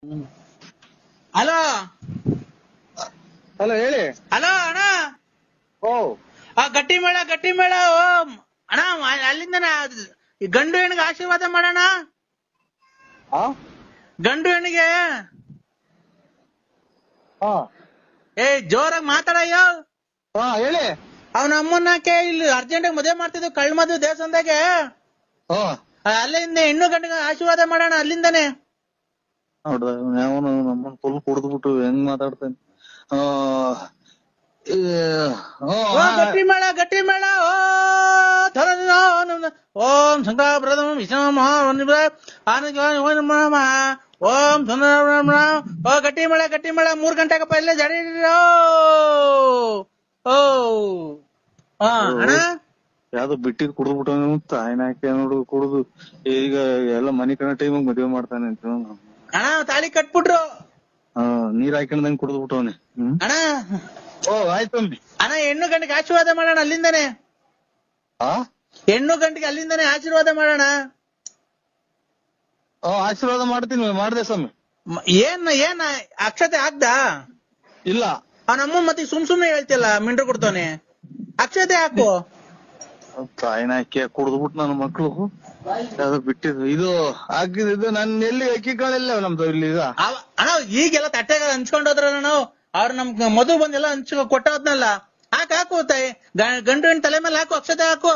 Hello hello ಹೇಳಿ. Hello ಅಣ್ಣ, ಓ ಗಟ್ಟಿ ಮೇಳ ಓ ಅಣ್ಣ, ಅಲ್ಲಿಂದ ಗಂಡು ಹೆಣ್ಣಿಗೆ ಆಶೀರ್ವಾದ ಮಾಡೋಣ. ಹಾ ಗಂಡು ಹೆಣ್ಣಿಗೆ ಹಾ ಜೋರಾಗಿ ಮಾತಾಡಯ್ಯೋ. ಹಾ ಹೇಳಿ. ಅವನ ಅಮ್ಮನಕ್ಕೆ ಇಲ್ಲಿ ಅರ್ಜೆಂಟ್ ಮದುವೆ ಮಾಡ್ತಿದ್ವು, ಕಳ್ ಮದುವೆ ದೇವಸ್ಥಾನದಾಗೆ. ಹಾ ಅಲ್ಲಿಂದ ಹೆಣ್ಣು ಗಂಡಿಗೆ ಆಶೀರ್ವಾದ ಮಾಡೋಣ ಅಲ್ಲಿಂದಾನೆ. ನೋಡ್ದ ಅವನು ನಮ್ಮನ್ ಫುಲ್ ಕುಡಿದ್ಬಿಟ್ಟು ಹೆಂಗ್ ಮಾತಾಡ್ತಾನೆ. ಗಟ್ಟಿ ಮೇಳ ಓಂ ಶಂಕರಪ್ರದಂ ವಿಷ್ಣು ಓಂ ಓ ಗಟ್ಟಿ ಮೇಳ 3 ಗಂಟೆಗಪ್ಪ ಇಲ್ಲೇ ಜಡಿ. ಓ ಅಣ್ಣ ಯಾವ್ದೋ ಬಿಟ್ಟಿದ್ ಕುಡಿದ್ಬಿಟ್ಟು ತಾಯಿನ ಹಾಕಿ ನೋಡು ಕುಡುದು ಈಗ ಎಲ್ಲ ಮನಿ ಕಣ ಟೈಮಿಗೆ ಮದ್ವೆ ಮಾಡ್ತಾನೆ ಅಂತ. ಅಣ್ಣ ತಾಳಿ ಕಟ್ಬಿಟ್ರು. ನೀರ್ ಹಾಕೊಂಡಂಗ್ ಕುಡಿದ್ಬಿಟ್ಟವನೆ. ಅಣ್ಣ ಓ ಆಯ್ತು ಅಣ್ಣ, ಹೆಣ್ಣು ಗಂಡಿಗೆ ಆಶೀರ್ವಾದ ಮಾಡೋಣ ಅಲ್ಲಿಂದಾನೆ. ಹೆಣ್ಣು ಗಂಡಿಗೆ ಅಲ್ಲಿಂದಾನೆ ಆಶೀರ್ವಾದ ಮಾಡೋಣ. ಆಶೀರ್ವಾದ ಮಾಡ್ತೀನಿ. ಮಾಡ್ದೆ ಸ್ವಾಮಿ. ಏನ್ ಅಕ್ಷತೆ ಹಾಕ್ದ? ಇಲ್ಲ. ಅವನಮ್ಮ ಮತ್ತೆ ಸುಮ್ನೆ ಹೇಳ್ತಿಯಲ್ಲ, ಮಿಂಡ್ರು ಕೊಡ್ತಾನೆ. ಅಕ್ಷತೆ ಹಾಕು. ತಾಯಿನ ಹಾಕಿ ಕುಡಿದ್ಬಿಟ್ಟು ನನ್ನ ಮಕ್ಳು ಯಾವ್ದು ಬಿಟ್ಟಿದ್ದು ಇದು ಹಾಕಿದ್ದು. ನನ್ನ ಎಲ್ಲಿ ಅಕ್ಕಿ ಕಾಳೆಲ್ಲ ನಮ್ದು ಇಲ್ಲಿ ಈಗ. ಅಣ್ಣ ಈಗೆಲ್ಲ ತಟ್ಟೆಗ ಹಂಚ್ಕೊಂಡ್ ಹೋದ್ರಲ್ಲ ನಾವು, ಅವ್ರು ನಮ್ ಮದುವೆ ಬಂದೆಲ್ಲ ಕೊಟ್ಟೋದ್ನಲ್ಲ. ಹಾಕು ತಾಯಿ, ಗಂಡು ಹೆಣ್ಣು ತಲೆ ಮೇಲೆ ಹಾಕು, ಅಕ್ಷತೆ ಹಾಕು.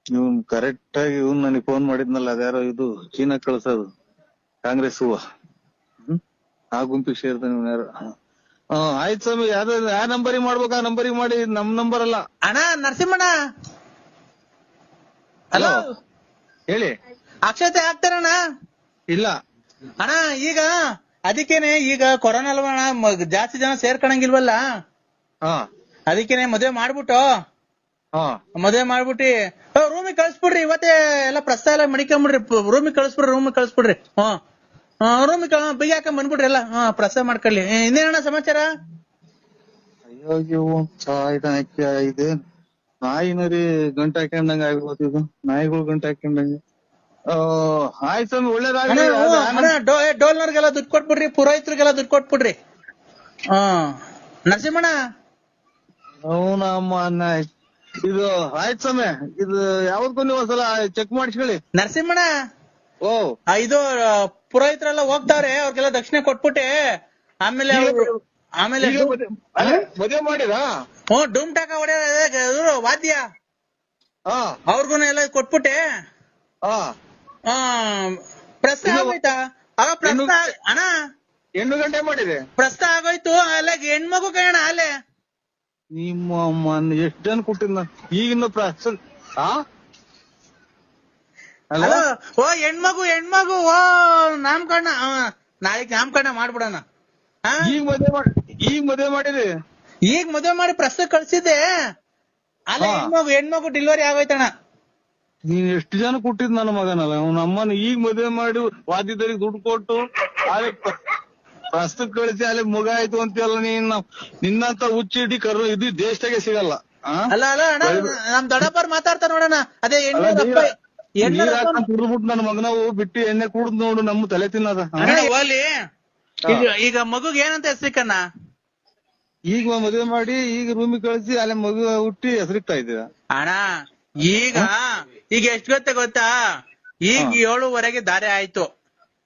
ಇವನ್ ಕರೆಕ್ಟ್ ಆಗಿ ಇವನ್ ನನಗೆ ಫೋನ್ ಮಾಡಿದ್ನಲ್ಲ, ಅದ್ಯಾರೋ ಇದು ಚೀನಾ ಕಳ್ಸೋದು ಕಾಂಗ್ರೆಸ್ ಹೂವ. ಆ ಗುಂಪಿಗೆ ಸೇರ್ತಾನೆ ಇವನ್ ಯಾರು. ಆಯ್ತು ಸ್ವಾಮಿ. ಯಾವ ನಂಬರಿಗೆ ಮಾಡ್ಬೇಕು ಆ ನಂಬರಿಗೆ ಮಾಡಿ, ನಮ್ ನಂಬರ್ ಅಲ್ಲ. ಅಣ್ಣ ನರಸಿಂಹಣ್ಣ, ಹಲೋ ಹೇಳಿ. ಅಕ್ಷತೆ ಹಾಕ್ತಾರಣ್ಣ? ಇಲ್ಲ ಅಣ್ಣ, ಈಗ ಅದಕ್ಕೇನೆ ಈಗ ಕೊರೋನಾ ಅಲ್ವಣ್ಣ, ಜಾಸ್ತಿ ಜನ ಸೇರ್ಕೊಳಂಗಿಲ್ವಲ್ಲ. ಅದಕ್ಕೇನೆ ಮದ್ವೆ ಮಾಡ್ಬಿಟ್ಟು ರೂಮಿಗೆ ಕಳ್ಸ್ಬಿಡ್ರಿ. ಇವತ್ತೇ ಎಲ್ಲ ಪ್ರಸ್ತಾವ ಎಲ್ಲ ಮಡಿಕೊಂಬಿಡ್ರಿ. ರೂಮಿಗೆ ಕಳ್ಸ್ಬಿಡ್ರಿ. ರೂಮಿಗೆ ಬಿಗಿ ಹಾಕೊಂಡ್ ಬಂದ್ಬಿಡ್ರಿ ಎಲ್ಲ. ಪ್ರಸ್ತಾವ ಮಾಡ್ಕೊಳ್ಳಿ. ಇನ್ನೇನಣ್ಣ ಸಮಾಚಾರ? ಅಯ್ಯೋ ಇದೆ ನಾಯಿನರಿ ಗಂಟೆ ಹಾಕೊಂಡಂಗ ಆಗಿರ್ಬೋದು. ಇದು ನಾಯಿಗಳು ಗಂಟೆ ಹಾಕೊಂಡಂಗೆ. ಆಯ್ತು ಸ್ವಾಮಿ, ಒಳ್ಳೇದಾಗ್ಲಿ. ಡೋಲ್ನವ್ರಿಗೆಲ್ಲ ದುಡ್ಡು ಕೊಟ್ಬಿಡ್ರಿ, ಪುರೋಹಿತರಿಗೆಲ್ಲ ದುಡ್ಡು ಕೊಟ್ಬಿಡ್ರಿ. ನರಸಿಂಹಣ್ಣ ಅವನಮ್ಮ ಇದು ಆಯ್ತು ಸ್ವಾಮಿ. ಇದು ಯಾವತ್ತೂ ನೀವು ಒಂದ್ಸಲ ಚೆಕ್ ಮಾಡಿಸ್ಕೊಳ್ಳಿ. ನರಸಿಂಹಣ್ಣ, ಓ ಇದು ಪುರೋಹಿತರೆಲ್ಲ ಹೋಗ್ತಾವ್ರೆ, ಅವ್ರಿಗೆಲ್ಲ ದಕ್ಷಿಣೆ ಕೊಟ್ಬಿಟ್ಟೆ. ಆಮೇಲೆ ಮದುವೆ ಮಾಡಿರಾ? ಡೂಮ್ ಟಾಕ ಹೊಡೆಯ ವಾದ್ಯ ಅವ್ರಿಗೂ ಎಲ್ಲ ಕೊಟ್ಬಿಟ್ಟೆ. ಪ್ರಸ್ತಾವ ಆಗೋಯ್ತಾ? ಅಣ್ಣ ಹೆಣ್ಣು ಗಂಟೆ ಮಾಡಿದೆ. ಪ್ರಸ್ತಾವ ಆಗೋಯ್ತು. ಅಲ್ಲ ಹೆಣ್ಮಗು ಕಣ ಅಲ್ಲೇ. ನಿಮ್ಮ ಅಮ್ಮ ಎಷ್ಟ್ ಜನ ಕೊಟ್ಟಿದ್ ಈಗಿನ ಹೆಣ್ಮಗು ನಾಮಕರಣ ನಾಳೆಗ್ ನಾಮಕರಣ ಮಾಡ್ಬಿಡಣ. ಈಗ ಮದ್ವೆ ಮಾಡಿರಿ? ಈಗ ಮದ್ವೆ ಮಾಡಿ ಪ್ರಸ್ತಾವ ಕಳ್ಸಿದ್ದೆ. ಅಲ್ಲ ಹೆಣ್ಮಗು ಡೆಲಿವರಿ ಆಗೋಯ್ತಣ್ಣ. ನೀನ್ ಎಷ್ಟು ಜನ ಕೊಟ್ಟಿದ್ ನನ್ನ ಮಗನಲ್ಲ. ಅವ್ನ ಅಮ್ಮನ ಈಗ ಮದ್ವೆ ಮಾಡಿ ವಾದ್ಯದವ್ರಿಗೆ ದುಡ್ಡು ಕೊಟ್ಟು ಪ್ರಸ್ತುತ ಕಳಿಸಿ ಅಲ್ಲಿ ಮಗ ಆಯ್ತು ಅಂತೆಲ್ಲ. ನಿನ್ನಂತ ಹುಚ್ಚಿಡಿ ಕರು ಇದು ದೇಶದಾಗೆ ಸಿಗಲ್ಲ. ಅಲ್ಲ ಅಣ್ಣ, ನಮ್ ದೊಡ್ಡಪ್ಪರ್ ಮಾತಾಡ್ತಾರ ನೋಡೋಣ. ಅದೇ ಕುಡ್ದ್ಬಿಟ್ಟು ನನ್ನ ಮಗನವು ಬಿಟ್ಟು ಎಣ್ಣೆ ಕುಡ್ದ್ ನೋಡು ನಮ್ಮ ತಲೆ ತಿನ್ನದ. ಹೋಲಿ. ಈಗ ಮಗುಗ್ ಏನಂತ ಹೆಸರಿಕಣ್ಣ? ಈಗ ಮದ್ವೆ ಮಾಡಿ ಈಗ ರೂಮಿಗೆ ಕಳಿಸಿ ಅಲ್ಲಿ ಮಗು ಹುಟ್ಟಿ ಹೆಸರಿಕ್ತಾ ಇದ್ದೀರ ಅಣ್ಣ. ಈಗ ಎಷ್ಟ್ ಗೊತ್ತಾ? ಈಗ 7:15 ದಾರಿ ಆಯ್ತು.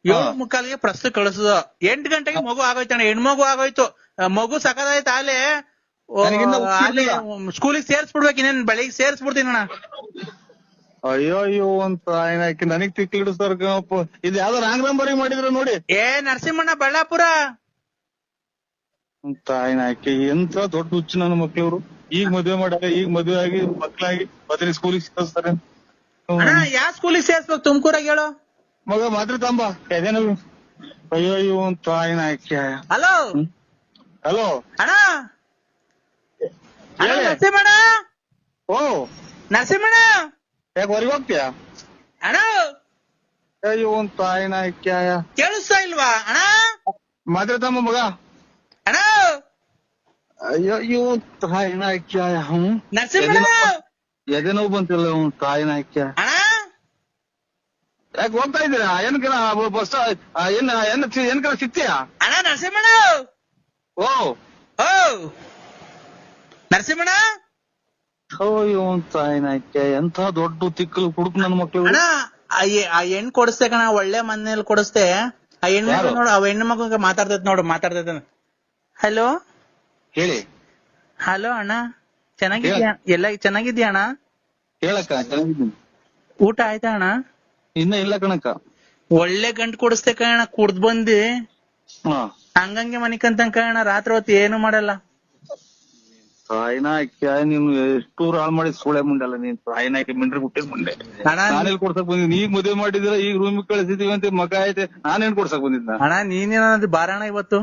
7:45 ಪ್ರಸ್ತು ಕಳಿಸುದು. 8 ಗಂಟೆಗೆ ಮಗು ಆಗೋಯ್ತಣ್ಣ. ಹೆಣ್ಮಗು ಆಗೋಯ್ತು. ಮಗು ಸಕದಾಯ್ತು. ಅಲ್ಲಿ ಸ್ಕೂಲಿಗೆ ಸೇರ್ಸ್ಬಿಡ್ಬೇಕು. ಇನ್ನೇನ್ ಬೆಳಿಗ್ಗೆ ಸೇರ್ಸ್ಬಿಡ್ತೀನಿ ಅಣ್ಣ. ಅಯ್ಯೋ ಅಂತ ಆಯ್ನಾಕಿ ನನಗ್ ತಿಕ್ಲಿಡಿಸ್ತಾರ. ಇದು ಯಾವ್ದೋ ರಾಂಗ್ ನಂಬರಿಗೆ ಮಾಡಿದ್ರ ನೋಡಿ. ನರಸಿಂಹಣ್ಣ, ಬಳ್ಳಾಪುರ. ಆಯ್ನಾಕಿ ಎಂತ ದೊಡ್ಡ ಹುಚ್ಚು ನನ್ನ ಮಕ್ಳವ್ರು. ಈಗ ಮದ್ವೆ ಮಾಡ್ಯಾರ, ಈಗ ಮದ್ವೆ ಆಗಿ ಮಕ್ಳಾಗಿ ಮತ್ತೆ ಸ್ಕೂಲಿಗೆ ಸೇರಿಸ್ತಾರೆ. ಯಾವ ಸ್ಕೂಲಿಗೆ ಸೇರ್ಸ್ಬೇಕು? ತುಮಕೂರಾಗ ಹೇಳು. ಮಗ ಮಾತ್ರ ತಂಬ ಎದೇನು. ಅಯ್ಯೋ ಅಂತ ಆಯ್ನಾಕಿ. ಹಲೋ ಹಲೋ ಅಣ್ಣ, ನರಸಿಂಹಣ್ಣ. ಓ ನರಸಿಂಹಣ್ಣ, ಯಾಕೆ ಹೊರಗೆ ಹೋಗ್ತೀಯಾ ಅಣ್ಣ? ಅಯ್ಯೋ ಅಂತ ಆಯ್ನಾಕಿ. ಕೇಳಿಸ್ತಾ ಇಲ್ವಾ ಅಣ್ಣ? ಮಾತ್ರ ತಂಬ ಮಗ. ಅಣ್ಣ ಅಯ್ಯೋ ತಾಯಿನಾಕಿ. ನರಸಿಂಹಣ್ಣ, ಎದೆ ನೋವು ಬಂತಿಲ್ಲ ತಾಯಿನಾಕಿ. ಅಣ್ಣ ಯಾಕೆ ಹೋಗ್ತಾ ಇದ್ದೀರಾ? ಏನಕ್ಕೆ ಬಸ್ ಏನ್ಕರ ಸಿಗ್ತೀಯಾ? ಅಣ್ಣ ನರಸಿಂಹಣ್ಣ, ಓ ಓ ನರಸಿಂಹಣ್ಣ ಇವನ್ ತಾಯಿನಾಯ್ಕೆ ಎಂತ ದೊಡ್ಡ ತಿಕ್ಕಲು ಹುಡುಕ್ ನನ್ ಮಕ್ಳು. ಅಣ್ಣ ಆ ಹೆಣ್ ಕೊಡಿಸ್ತೆ ಕಣ, ಒಳ್ಳೆ ಮನೇಲಿ ಕೊಡಿಸ್ತೆ. ಆ ಹೆಣ್ಮಕ್ಳು ನೋಡು, ಆ ಹೆಣ್ಣು ಮಕ್ಳು ಮಾತಾಡ್ತೈತ್ ನೋಡು, ಮಾತಾಡ್ತೈತ. ಹಲೋ ಹೇಳಿ. ಹಲೋ ಅಣ್ಣ, ಚೆನ್ನಾಗಿದ್ಯಾ? ಎಲ್ಲ ಚೆನ್ನಾಗಿದ್ಯಾ ಅಣ್ಣ? ಹೇಳಕ್ಕ, ಚೆನ್ನಾಗಿದ್ದೀನಿ. ಊಟ ಆಯ್ತಾ ಅಣ್ಣ? ಇನ್ನ ಇಲ್ಲ ಕಣಕ್ಕ. ಒಳ್ಳೆ ಗಂಟು ಕೊಡಿಸ್ತೆ ಕಣ, ಕುಡ್ದ್ ಬಂದಿ ಹಾ ಹಂಗಂಗೆ ಮನಿಕಂತ ಕಣ, ರಾತ್ರಿ ಹೊತ್ತು ಏನು ಮಾಡಲ್ಲ. ತಾಯಿನಾಯ್ಕೆ ನೀನು ಎಷ್ಟು ಹಾಳು ಮಾಡಿ ಸೂಳೆ ಮುಂಡಲ್ಲ ನೀನ್. ತಾಯಿನಾಯ್ಕೆ ಮಿಂಡ್ರಿ ಹುಟ್ಟಿದ ಮುಂಡೆ. ಅಣ್ಣ ನಾನೆಲ್ಲಿ ಕೊಡ್ಸಕ್ ಬಂದಿದ್ದೀನಿ? ಈಗ ಮದುವೆ ಮಾಡಿದ್ರ, ಈಗ ರೂಮಿಗೆ ಕಳಿಸಿದೀವಿ ಅಂತ ಮಗ ಐತೆ, ನಾನೇನ್ ಕೊಡ್ಸಕ್ ಬಂದಿದ್ನ? ಅಣ್ಣ ನೀನೇನಾದ್ರು ಬಾರಣ ಇವತ್ತು.